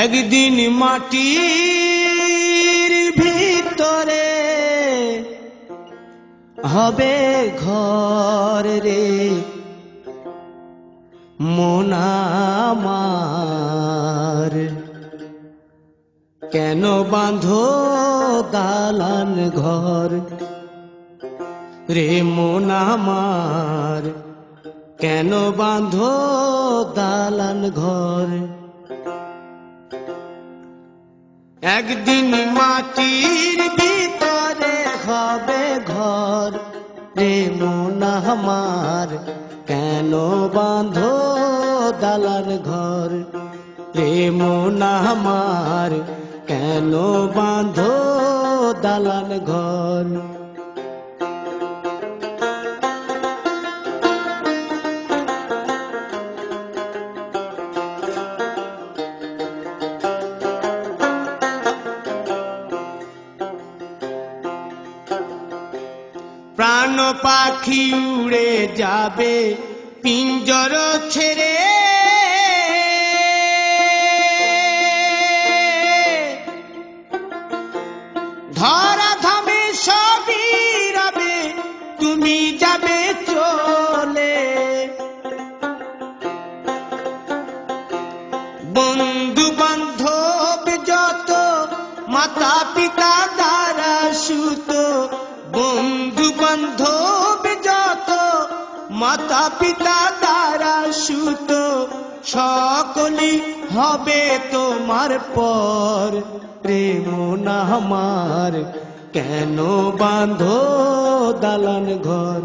একদিন মাটির ভিতরে হবে ঘর রে মন আমার, কেন বাঁধো দালান ঘর রে মন আমার, কেন বাঁধো দালান ঘর। একদিন মাটির ভিতরে হবে ঘর রে মন আমার, কেন বাঁধো দালান ঘর রে মন আমার, কেন বাঁধো দালান ঘর। প্রাণ পাখি উড়ে যাবে পিঞ্জর ছেড়ে, ধরা ধামে সবই রবে তুমি যাবে চলে। বন্ধু বান্ধব যত মাতা পিতা দ্বারা সুত, বন্ধু বান্ধব যত মাতা পিতা দ্বারা সুত, সকলি হবে তোমার পর রে মন আমার, কেন বাঁধো দালান ঘর।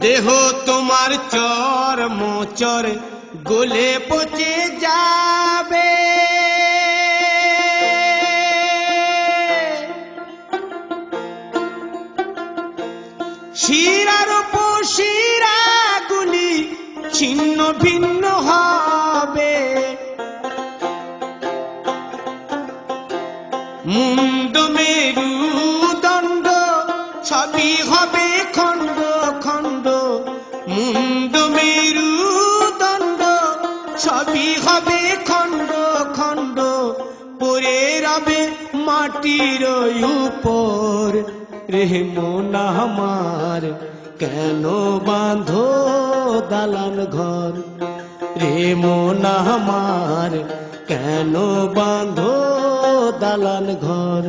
দেহ তোমার চর্ম চর গলে পচে যাবে, শিরার উপশিরা গুলি ছিন্ন ভিন্ন হবে, মুন্ড মেরুদণ্ড সবই হবে খণ্ড খণ্ড, মুন্ড মেরুদণ্ড সবই হবে খণ্ড খণ্ড, পড়ে রবে মাটির উপর রে মন আমার, কেন বাঁধো দালান ঘর রে মন আমার, কেন বাঁধো দালান ঘর।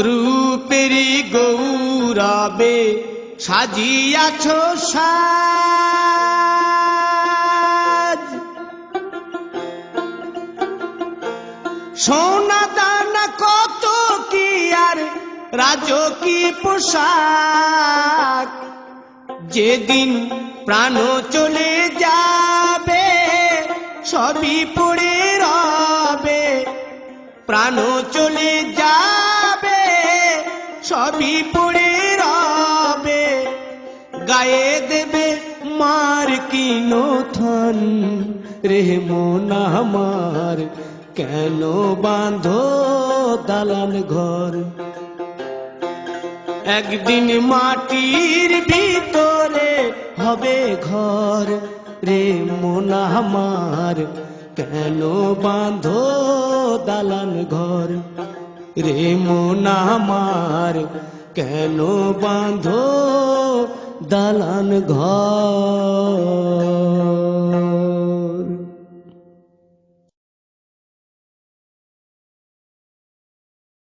রূপেরি গৌরবে সাজিয়াছ সাজ, সোনা দানা কত কি আর রাজকী পোশাক, যেদিন প্রাণ চলে যাবে সবই পড়ে রবে, প্রাণ চলে যাবে সবই পড়ে রবে, গায়ে দেবে মার কিনো থন রে মন আমার, কেন বাঁধো দালান ঘর। একদিন মাটির ভিতরে হবে ঘর রে মন আমার, কেন বাঁধো দালান ঘর রে মন আমার, কেন বাঁধো দালান ঘর।